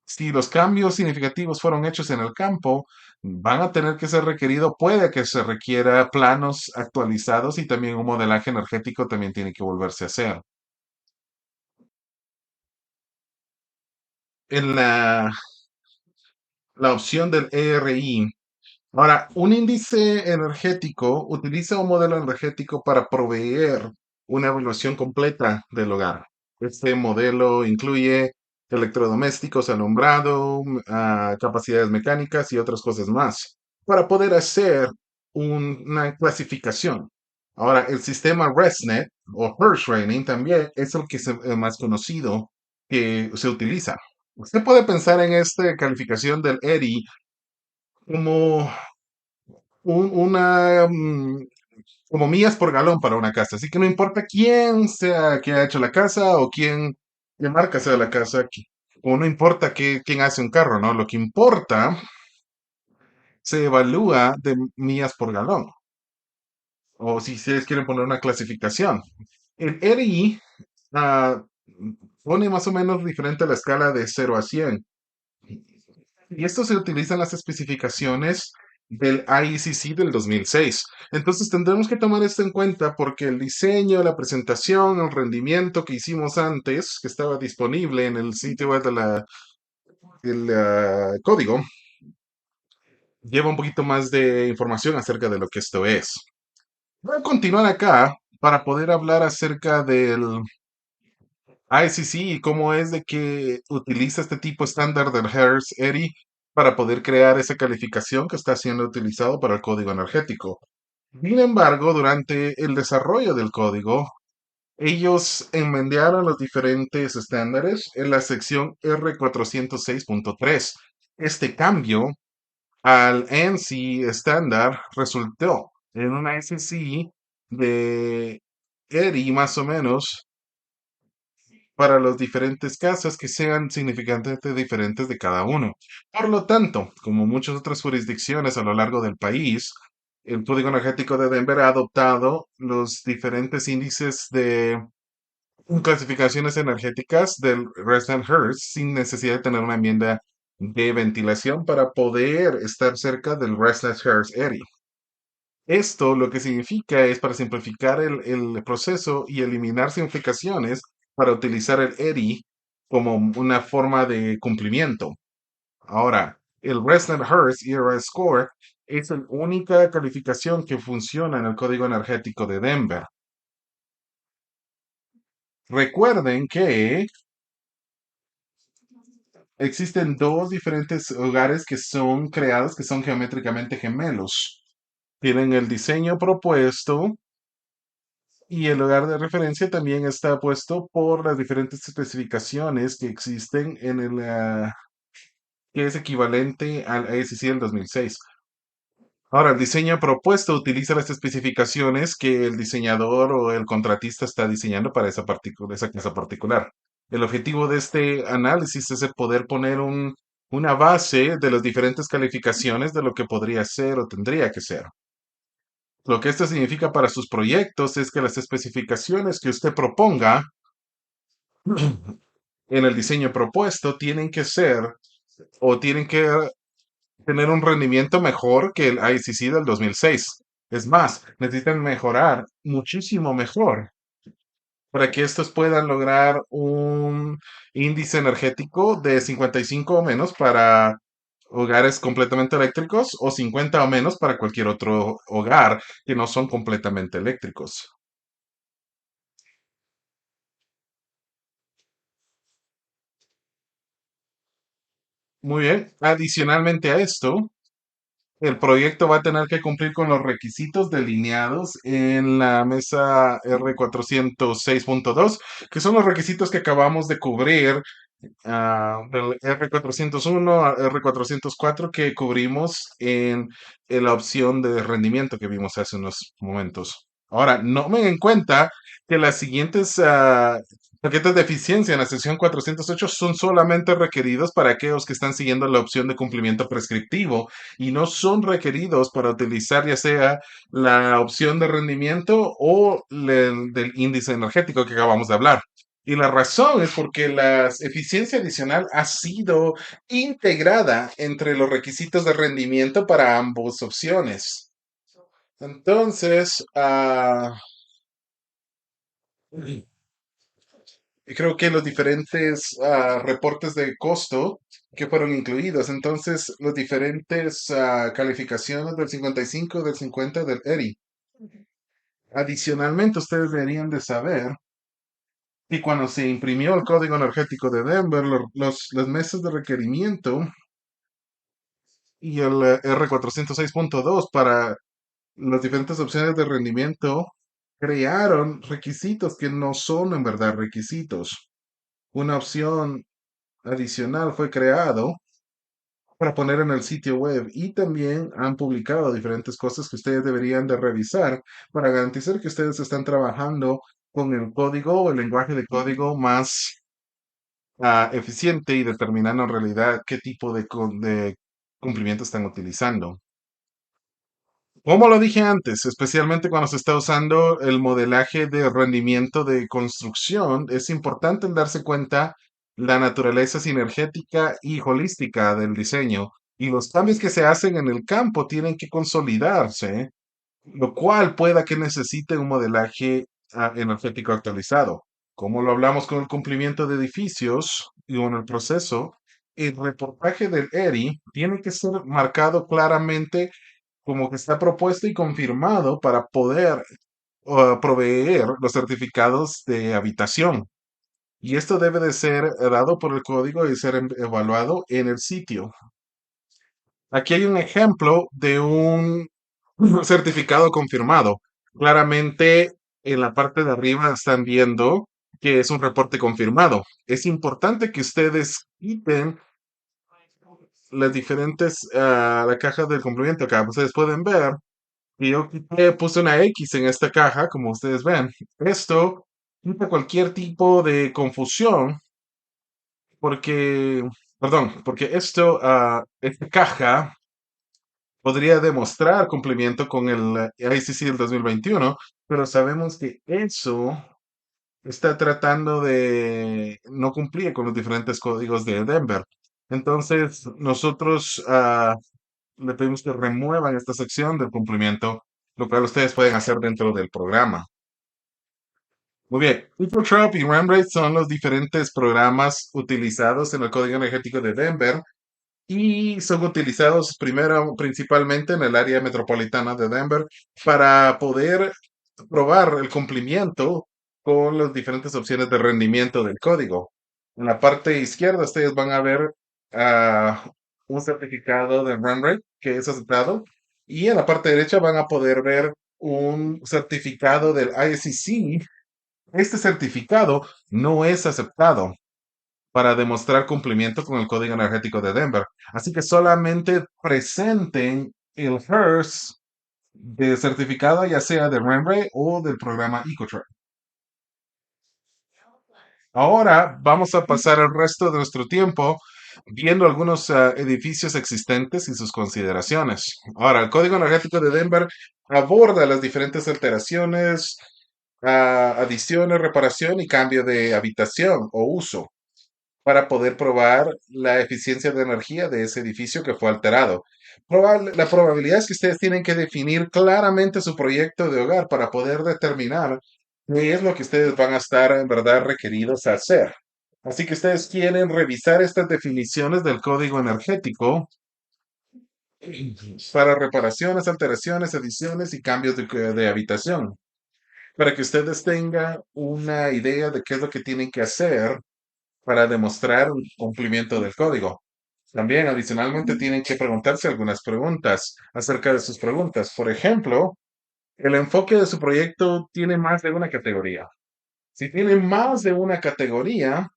Si los cambios significativos fueron hechos en el campo, van a tener que ser requerido, puede que se requiera planos actualizados y también un modelaje energético también tiene que volverse a hacer. En la opción del ERI. Ahora, un índice energético utiliza un modelo energético para proveer una evaluación completa del hogar. Este modelo incluye electrodomésticos, alumbrado, capacidades mecánicas y otras cosas más para poder hacer una clasificación. Ahora, el sistema ResNet o Hertz Rating también es el más conocido que se utiliza. Usted puede pensar en esta calificación del ERI como una, como millas por galón para una casa. Así que no importa quién sea que ha hecho la casa o qué marca sea la casa, o no importa quién hace un carro, ¿no? Lo que importa se evalúa de millas por galón. O si ustedes quieren poner una clasificación. El RI ah, pone más o menos diferente la escala de 0 a 100. Y esto se utiliza en las especificaciones del IECC del 2006. Entonces tendremos que tomar esto en cuenta porque el diseño, la presentación, el rendimiento que hicimos antes, que estaba disponible en el sitio web del código, lleva un poquito más de información acerca de lo que esto es. Voy a continuar acá para poder hablar acerca del IECC y cómo es de que utiliza este tipo estándar del Hertz ERI para poder crear esa calificación que está siendo utilizado para el código energético. Sin embargo, durante el desarrollo del código, ellos enmendaron los diferentes estándares en la sección R406.3. Este cambio al ANSI estándar resultó en una SC de ERI más o menos para los diferentes casos que sean significantemente diferentes de cada uno. Por lo tanto, como muchas otras jurisdicciones a lo largo del país, el Código Energético de Denver ha adoptado los diferentes índices de clasificaciones energéticas del Restant Hertz sin necesidad de tener una enmienda de ventilación para poder estar cerca del Restant Hertz Area. Esto lo que significa es para simplificar el proceso y eliminar simplificaciones para utilizar el ERI como una forma de cumplimiento. Ahora, el Resonant Hertz ERA Score es la única calificación que funciona en el código energético de Denver. Recuerden que existen dos diferentes hogares que son creados, que son geométricamente gemelos. Tienen el diseño propuesto y el hogar de referencia también está puesto por las diferentes especificaciones que existen en que es equivalente al ASC del 2006. Ahora, el diseño propuesto utiliza las especificaciones que el diseñador o el contratista está diseñando para esa casa particular. El objetivo de este análisis es el poder poner una base de las diferentes calificaciones de lo que podría ser o tendría que ser. Lo que esto significa para sus proyectos es que las especificaciones que usted proponga en el diseño propuesto tienen que ser o tienen que tener un rendimiento mejor que el ICC del 2006. Es más, necesitan mejorar muchísimo mejor para que estos puedan lograr un índice energético de 55 o menos para hogares completamente eléctricos o 50 o menos para cualquier otro hogar que no son completamente eléctricos. Muy bien. Adicionalmente a esto, el proyecto va a tener que cumplir con los requisitos delineados en la mesa R406.2, que son los requisitos que acabamos de cubrir del R401 a R404 que cubrimos en la opción de rendimiento que vimos hace unos momentos. Ahora, no me en cuenta que las siguientes Paquetes de eficiencia en la sección 408 son solamente requeridos para aquellos que están siguiendo la opción de cumplimiento prescriptivo y no son requeridos para utilizar ya sea la opción de rendimiento o del índice energético que acabamos de hablar. Y la razón es porque la eficiencia adicional ha sido integrada entre los requisitos de rendimiento para ambas opciones. Entonces, y creo que los diferentes reportes de costo que fueron incluidos. Entonces, los diferentes calificaciones del 55, del 50, del ERI. Adicionalmente, ustedes deberían de saber que cuando se imprimió el código energético de Denver, los meses de requerimiento y el R406.2 para las diferentes opciones de rendimiento crearon requisitos que no son en verdad requisitos. Una opción adicional fue creado para poner en el sitio web y también han publicado diferentes cosas que ustedes deberían de revisar para garantizar que ustedes están trabajando con el código o el lenguaje de código más eficiente y determinando en realidad qué tipo de cumplimiento están utilizando. Como lo dije antes, especialmente cuando se está usando el modelaje de rendimiento de construcción, es importante en darse cuenta la naturaleza sinergética y holística del diseño y los cambios que se hacen en el campo tienen que consolidarse, lo cual pueda que necesite un modelaje energético actualizado. Como lo hablamos con el cumplimiento de edificios y con el proceso, el reportaje del ERI tiene que ser marcado claramente como que está propuesto y confirmado para poder proveer los certificados de habitación. Y esto debe de ser dado por el código y ser evaluado en el sitio. Aquí hay un ejemplo de un certificado confirmado. Claramente en la parte de arriba están viendo que es un reporte confirmado. Es importante que ustedes quiten las diferentes, la caja del cumplimiento. Acá ustedes pueden ver y yo puse una X en esta caja, como ustedes ven. Esto quita cualquier tipo de confusión, porque, perdón, porque esta caja podría demostrar cumplimiento con el ICC del 2021, pero sabemos que eso está tratando de no cumplir con los diferentes códigos de Denver. Entonces, nosotros le pedimos que remuevan esta sección del cumplimiento, lo cual ustedes pueden hacer dentro del programa. Muy bien, EcoTrap y Remrate son los diferentes programas utilizados en el código energético de Denver y son utilizados primero principalmente en el área metropolitana de Denver para poder probar el cumplimiento con las diferentes opciones de rendimiento del código. En la parte izquierda ustedes van a ver ah, un certificado de run que es aceptado y en la parte derecha van a poder ver un certificado del ISCC. Este certificado no es aceptado para demostrar cumplimiento con el código energético de Denver. Así que solamente presenten el HERS de certificado, ya sea de REMRE o del programa EcoTrack. Ahora vamos a pasar el resto de nuestro tiempo viendo algunos edificios existentes y sus consideraciones. Ahora, el código energético de Denver aborda las diferentes alteraciones, adiciones, reparación y cambio de habitación o uso para poder probar la eficiencia de energía de ese edificio que fue alterado. La probabilidad es que ustedes tienen que definir claramente su proyecto de hogar para poder determinar qué es lo que ustedes van a estar en verdad requeridos a hacer. Así que ustedes quieren revisar estas definiciones del código energético para reparaciones, alteraciones, ediciones y cambios de habitación, para que ustedes tengan una idea de qué es lo que tienen que hacer para demostrar un cumplimiento del código. También, adicionalmente, tienen que preguntarse algunas preguntas acerca de sus preguntas. Por ejemplo, el enfoque de su proyecto tiene más de una categoría. Si tiene más de una categoría,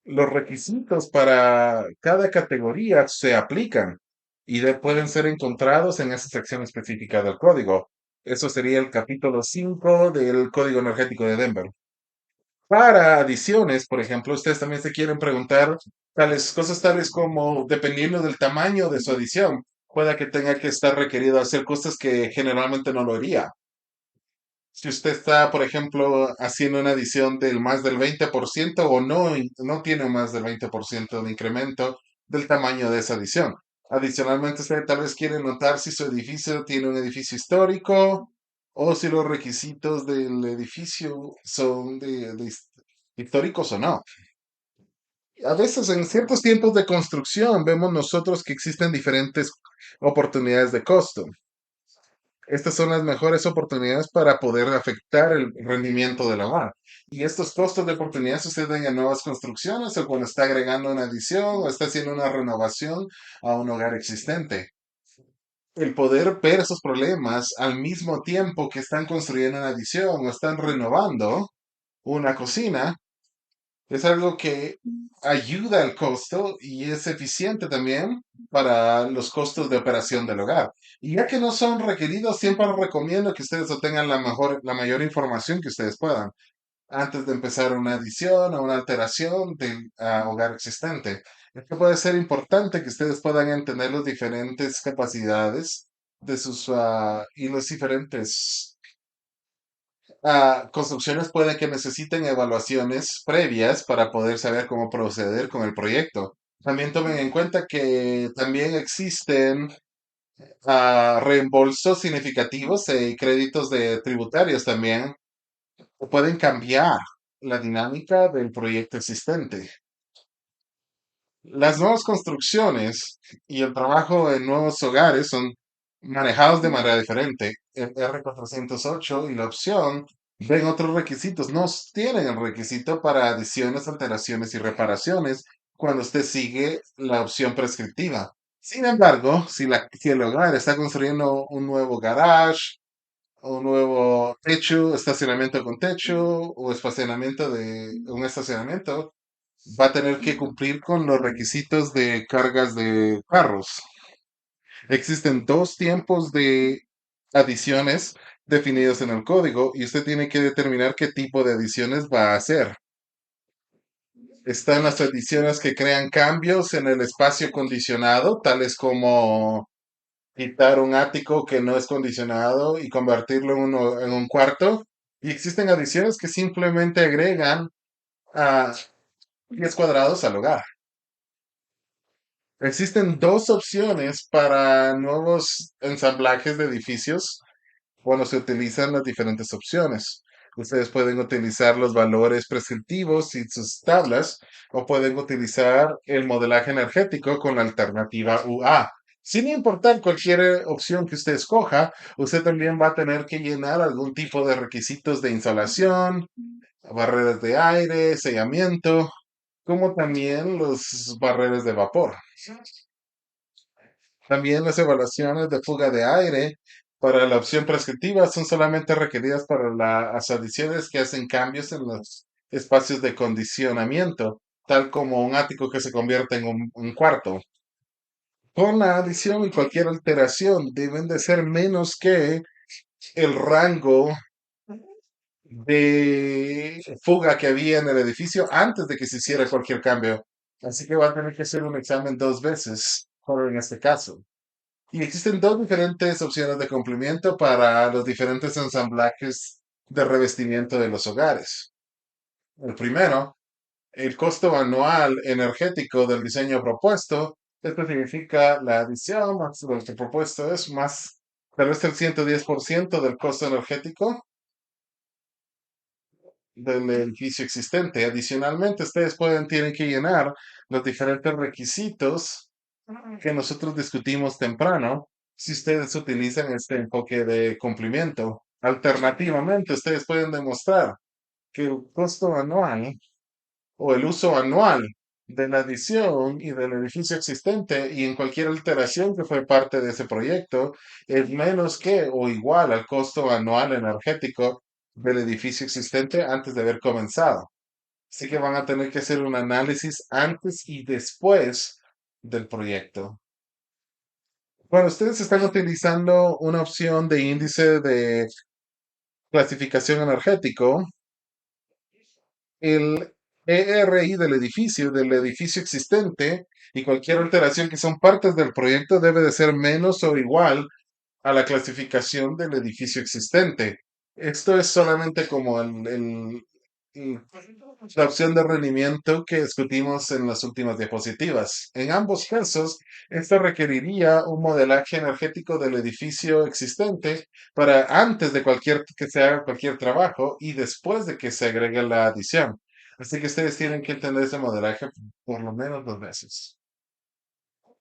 los requisitos para cada categoría se aplican y pueden ser encontrados en esa sección específica del código. Eso sería el capítulo 5 del Código Energético de Denver. Para adiciones, por ejemplo, ustedes también se quieren preguntar tales cosas tales como, dependiendo del tamaño de su adición, pueda que tenga que estar requerido hacer cosas que generalmente no lo haría. Si usted está, por ejemplo, haciendo una adición del más del 20% o no tiene más del 20% de incremento del tamaño de esa adición. Adicionalmente, usted tal vez quiere notar si su edificio tiene un edificio histórico o si los requisitos del edificio son históricos o no. A veces en ciertos tiempos de construcción vemos nosotros que existen diferentes oportunidades de costo. Estas son las mejores oportunidades para poder afectar el rendimiento del hogar. Y estos costos de oportunidad suceden en nuevas construcciones o cuando está agregando una adición o está haciendo una renovación a un hogar existente. El poder ver esos problemas al mismo tiempo que están construyendo una adición o están renovando una cocina es algo que ayuda al costo y es eficiente también para los costos de operación del hogar. Y ya que no son requeridos, siempre recomiendo que ustedes obtengan la mayor información que ustedes puedan antes de empezar una adición o una alteración del hogar existente. Esto puede ser importante que ustedes puedan entender las diferentes capacidades de sus y los diferentes construcciones pueden que necesiten evaluaciones previas para poder saber cómo proceder con el proyecto. También tomen en cuenta que también existen reembolsos significativos y créditos de tributarios también que pueden cambiar la dinámica del proyecto existente. Las nuevas construcciones y el trabajo en nuevos hogares son manejados de manera diferente. El R408 y la opción ven otros requisitos, no tienen el requisito para adiciones, alteraciones y reparaciones cuando usted sigue la opción prescriptiva. Sin embargo, si el hogar está construyendo un nuevo garage, un nuevo techo, estacionamiento con techo o estacionamiento de un estacionamiento, va a tener que cumplir con los requisitos de cargas de carros. Existen dos tiempos de adiciones definidos en el código y usted tiene que determinar qué tipo de adiciones va a hacer. Están las adiciones que crean cambios en el espacio condicionado, tales como quitar un ático que no es condicionado y convertirlo en un cuarto. Y existen adiciones que simplemente agregan a pies cuadrados al hogar. Existen dos opciones para nuevos ensamblajes de edificios cuando se utilizan las diferentes opciones. Ustedes pueden utilizar los valores prescriptivos y sus tablas o pueden utilizar el modelaje energético con la alternativa UA. Sin importar cualquier opción que usted escoja, usted también va a tener que llenar algún tipo de requisitos de insolación, barreras de aire, sellamiento, como también los barreras de vapor. También las evaluaciones de fuga de aire para la opción prescriptiva son solamente requeridas para las adiciones que hacen cambios en los espacios de condicionamiento, tal como un ático que se convierte en un cuarto. Con la adición y cualquier alteración deben de ser menos que el rango de fuga que había en el edificio antes de que se hiciera cualquier cambio. Así que va a tener que hacer un examen dos veces, solo en este caso. Y existen dos diferentes opciones de cumplimiento para los diferentes ensamblajes de revestimiento de los hogares. El primero, el costo anual energético del diseño propuesto. Esto significa la adición más lo que propuesto es más, tal vez el 110% del costo energético del edificio existente. Adicionalmente, tienen que llenar los diferentes requisitos que nosotros discutimos temprano si ustedes utilizan este enfoque de cumplimiento. Alternativamente, ustedes pueden demostrar que el costo anual o el uso anual de la adición y del edificio existente y en cualquier alteración que fue parte de ese proyecto es menos que o igual al costo anual energético del edificio existente antes de haber comenzado. Así que van a tener que hacer un análisis antes y después del proyecto. Bueno, ustedes están utilizando una opción de índice de clasificación energético. el ERI del edificio existente, y cualquier alteración que son partes del proyecto debe de ser menos o igual a la clasificación del edificio existente. Esto es solamente como el- la opción de rendimiento que discutimos en las últimas diapositivas. En ambos casos, esto requeriría un modelaje energético del edificio existente para antes de que se haga cualquier trabajo y después de que se agregue la adición. Así que ustedes tienen que entender ese modelaje por lo menos 2 veces.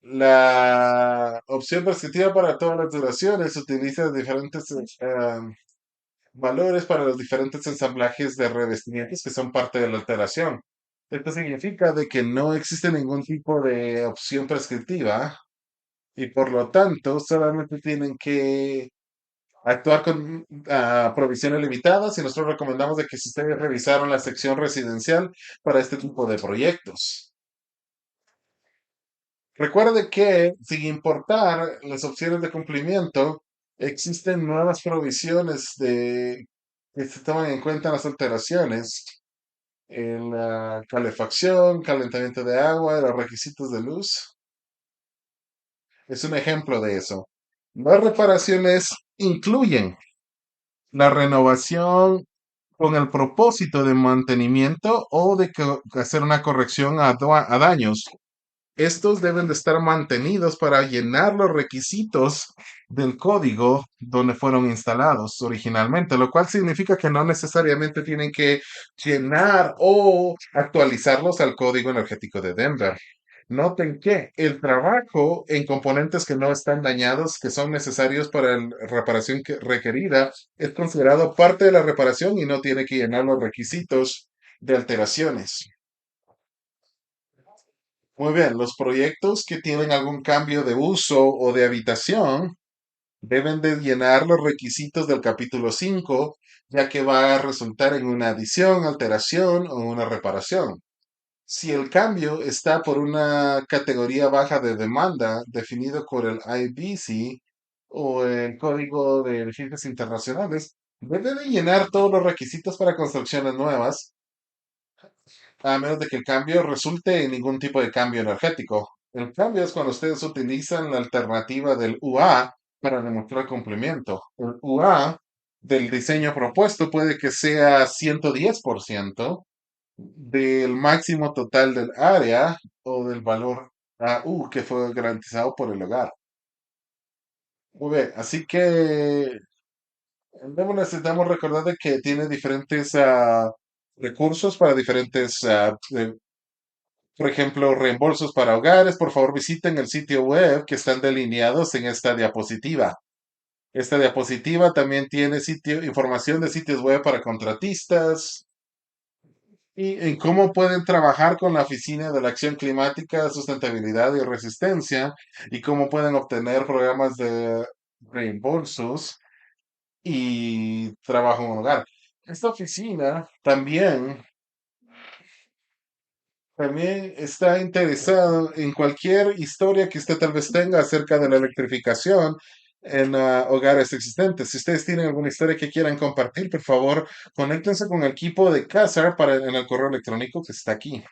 La opción prescriptiva para todas las duraciones utiliza diferentes valores para los diferentes ensamblajes de revestimientos que son parte de la alteración. Esto significa de que no existe ningún tipo de opción prescriptiva y por lo tanto solamente tienen que actuar con provisiones limitadas y nosotros recomendamos de que si ustedes revisaron la sección residencial para este tipo de proyectos. Recuerde que, sin importar las opciones de cumplimiento, existen nuevas provisiones que se toman en cuenta en las alteraciones en la calefacción, calentamiento de agua, los requisitos de luz. Es un ejemplo de eso. Las reparaciones incluyen la renovación con el propósito de mantenimiento o de hacer una corrección a daños. Estos deben de estar mantenidos para llenar los requisitos del código donde fueron instalados originalmente, lo cual significa que no necesariamente tienen que llenar o actualizarlos al código energético de Denver. Noten que el trabajo en componentes que no están dañados, que son necesarios para la reparación requerida, es considerado parte de la reparación y no tiene que llenar los requisitos de alteraciones. Muy bien, los proyectos que tienen algún cambio de uso o de habitación deben de llenar los requisitos del capítulo 5, ya que va a resultar en una adición, alteración o una reparación. Si el cambio está por una categoría baja de demanda definido por el IBC o el Código de Edificios Internacionales, debe de llenar todos los requisitos para construcciones nuevas a menos de que el cambio resulte en ningún tipo de cambio energético. El cambio es cuando ustedes utilizan la alternativa del UA para demostrar cumplimiento. El UA del diseño propuesto puede que sea 110% del máximo total del área o del valor AU que fue garantizado por el hogar. Muy bien, así que necesitamos recordar de que tiene diferentes recursos para diferentes por ejemplo, reembolsos para hogares. Por favor, visiten el sitio web que están delineados en esta diapositiva. Esta diapositiva también tiene información de sitios web para contratistas y en cómo pueden trabajar con la Oficina de la Acción Climática, Sustentabilidad y Resistencia y cómo pueden obtener programas de reembolsos y trabajo en hogar. Esta oficina también está interesado en cualquier historia que usted tal vez tenga acerca de la electrificación en hogares existentes. Si ustedes tienen alguna historia que quieran compartir, por favor, conéctense con el equipo de CASAR en el correo electrónico que está aquí.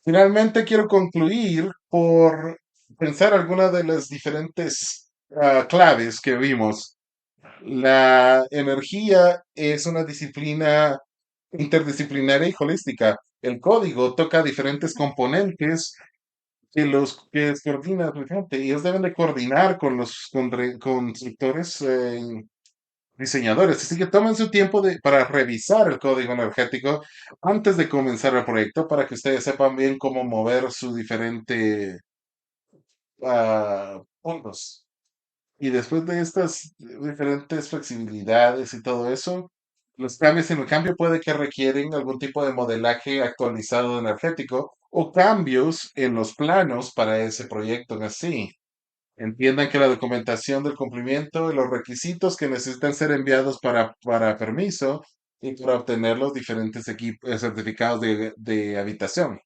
Finalmente, quiero concluir por pensar algunas de las diferentes claves que vimos. La energía es una disciplina interdisciplinaria y holística. El código toca diferentes componentes que coordina la gente y ellos deben de coordinar con los constructores, diseñadores. Así que tomen su tiempo para revisar el código energético antes de comenzar el proyecto para que ustedes sepan bien cómo mover sus diferentes puntos. Y después de estas diferentes flexibilidades y todo eso, los cambios en el cambio puede que requieren algún tipo de modelaje actualizado energético o cambios en los planos para ese proyecto en sí. Entiendan que la documentación del cumplimiento y los requisitos que necesitan ser enviados para permiso y para obtener los diferentes certificados de habitación.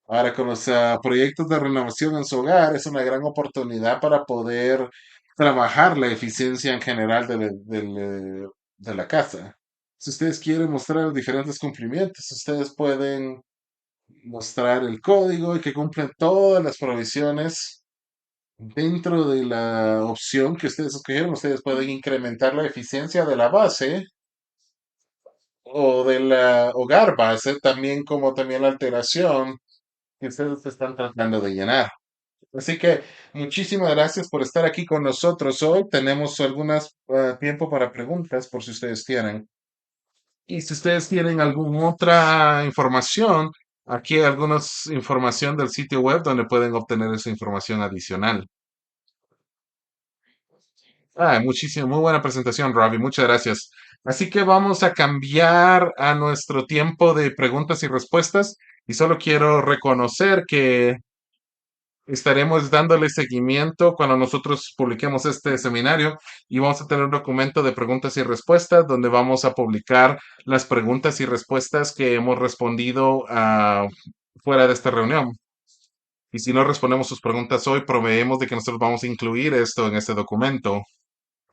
Ahora, con los proyectos de renovación en su hogar, es una gran oportunidad para poder trabajar la eficiencia en general de la casa. Si ustedes quieren mostrar diferentes cumplimientos, ustedes pueden mostrar el código y que cumplen todas las provisiones dentro de la opción que ustedes escogieron. Ustedes pueden incrementar la eficiencia de la base o de la hogar base, también como también la alteración que ustedes están tratando de llenar. Así que muchísimas gracias por estar aquí con nosotros hoy. Tenemos algunas tiempo para preguntas por si ustedes tienen. Y si ustedes tienen alguna otra información, aquí hay algunas información del sitio web donde pueden obtener esa información adicional. Muchísimo, muy buena presentación, Robbie. Muchas gracias. Así que vamos a cambiar a nuestro tiempo de preguntas y respuestas. Y solo quiero reconocer que estaremos dándole seguimiento cuando nosotros publiquemos este seminario y vamos a tener un documento de preguntas y respuestas donde vamos a publicar las preguntas y respuestas que hemos respondido fuera de esta reunión. Y si no respondemos sus preguntas hoy, proveemos de que nosotros vamos a incluir esto en este documento.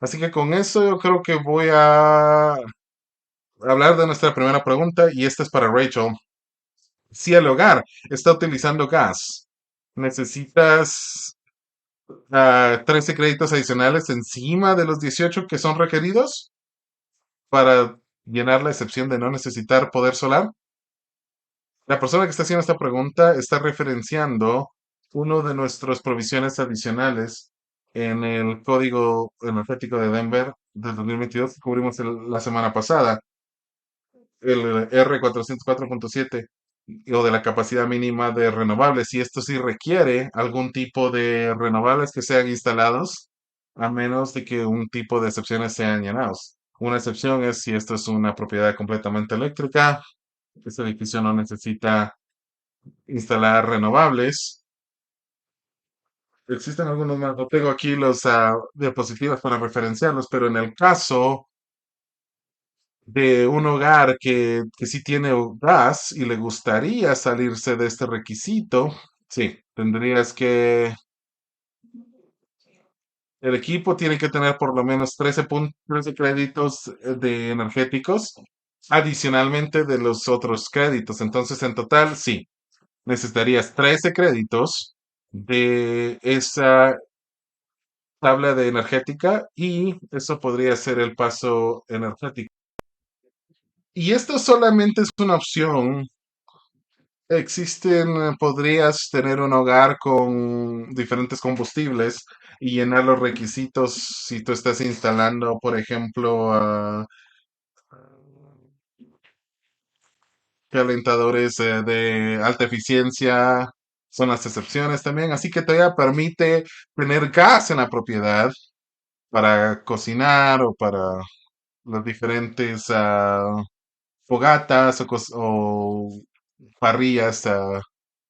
Así que con eso yo creo que voy a hablar de nuestra primera pregunta y esta es para Rachel. Si el hogar está utilizando gas, ¿necesitas 13 créditos adicionales encima de los 18 que son requeridos para llenar la excepción de no necesitar poder solar? La persona que está haciendo esta pregunta está referenciando uno de nuestras provisiones adicionales en el Código Energético de Denver del 2022 que cubrimos la semana pasada, el R404.7 o de la capacidad mínima de renovables. Y esto sí requiere algún tipo de renovables que sean instalados, a menos de que un tipo de excepciones sean llenados. Una excepción es si esto es una propiedad completamente eléctrica, este edificio no necesita instalar renovables. Existen algunos más, no tengo aquí los diapositivas para referenciarlos, pero en el caso de un hogar que sí tiene gas y le gustaría salirse de este requisito, sí, tendrías que, el equipo tiene que tener por lo menos 13 créditos de energéticos, adicionalmente de los otros créditos. Entonces, en total, sí, necesitarías 13 créditos de esa tabla de energética y eso podría ser el paso energético. Y esto solamente es una opción. Podrías tener un hogar con diferentes combustibles y llenar los requisitos si tú estás instalando, por ejemplo, calentadores de alta eficiencia, son las excepciones también. Así que todavía permite tener gas en la propiedad para cocinar o para las diferentes fogatas o parrillas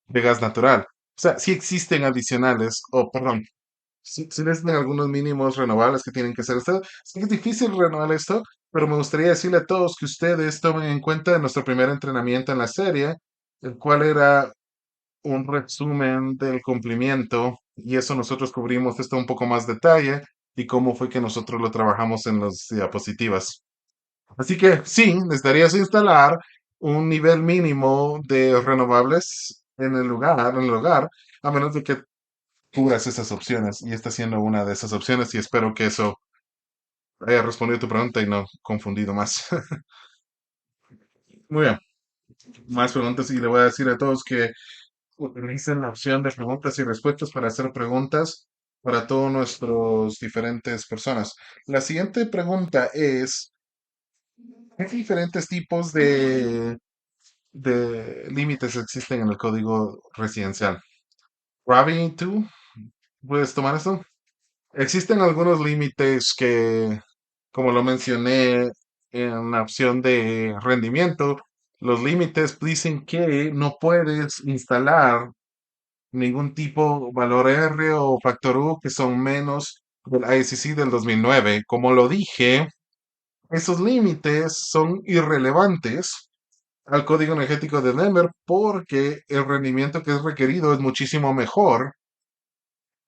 de gas natural. O sea, sí existen adicionales, o perdón, sí existen algunos mínimos renovables que tienen que ser. Sí que es difícil renovar esto, pero me gustaría decirle a todos que ustedes tomen en cuenta nuestro primer entrenamiento en la serie, el cual era un resumen del cumplimiento, y eso nosotros cubrimos esto un poco más detalle y cómo fue que nosotros lo trabajamos en las diapositivas. Así que sí, necesitarías instalar un nivel mínimo de renovables en el hogar, a menos de que cubras esas opciones. Y está siendo una de esas opciones y espero que eso haya respondido tu pregunta y no confundido más. Muy bien, más preguntas y le voy a decir a todos que utilicen la opción de preguntas y respuestas para hacer preguntas para todos nuestros diferentes personas. La siguiente pregunta es, ¿qué diferentes tipos de límites existen en el código residencial? Ravi, ¿tú puedes tomar esto? Existen algunos límites que, como lo mencioné en la opción de rendimiento, los límites dicen que no puedes instalar ningún tipo valor R o factor U que son menos del ISCC del 2009. Como lo dije, esos límites son irrelevantes al código energético de Denver porque el rendimiento que es requerido es muchísimo mejor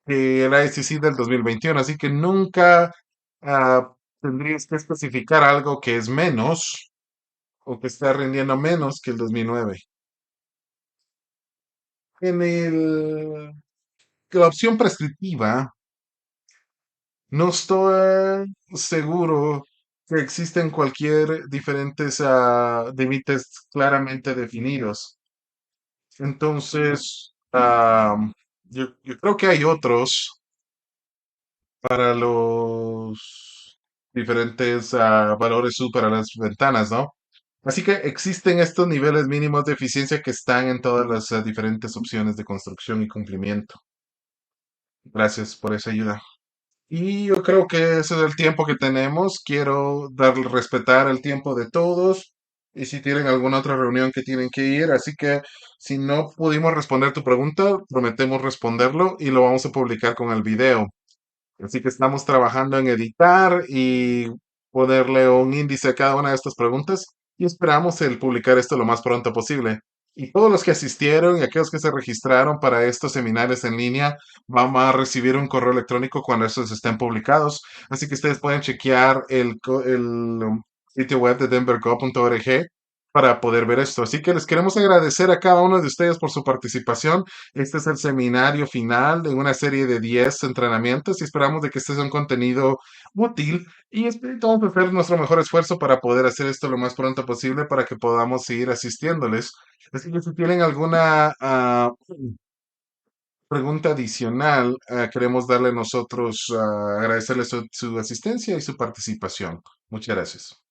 que el ISCC del 2021. Así que nunca tendrías que especificar algo que es menos. o que está rindiendo menos que el 2009. En la opción prescriptiva, no estoy seguro que existen cualquier diferentes límites claramente definidos. Entonces, yo creo que hay otros para los diferentes valores U para las ventanas, ¿no? Así que existen estos niveles mínimos de eficiencia que están en todas las diferentes opciones de construcción y cumplimiento. Gracias por esa ayuda. Y yo creo que ese es el tiempo que tenemos. Quiero respetar el tiempo de todos. Y si tienen alguna otra reunión que tienen que ir, así que si no pudimos responder tu pregunta, prometemos responderlo y lo vamos a publicar con el video. Así que estamos trabajando en editar y ponerle un índice a cada una de estas preguntas y esperamos el publicar esto lo más pronto posible. Y todos los que asistieron y aquellos que se registraron para estos seminarios en línea van a recibir un correo electrónico cuando estos estén publicados. Así que ustedes pueden chequear el sitio web de denvergo.org para poder ver esto. Así que les queremos agradecer a cada uno de ustedes por su participación. Este es el seminario final de una serie de 10 entrenamientos y esperamos de que este sea un contenido útil y vamos a hacer nuestro mejor esfuerzo para poder hacer esto lo más pronto posible para que podamos seguir asistiéndoles. Así que si tienen alguna pregunta adicional, queremos darle nosotros, agradecerles su asistencia y su participación. Muchas gracias.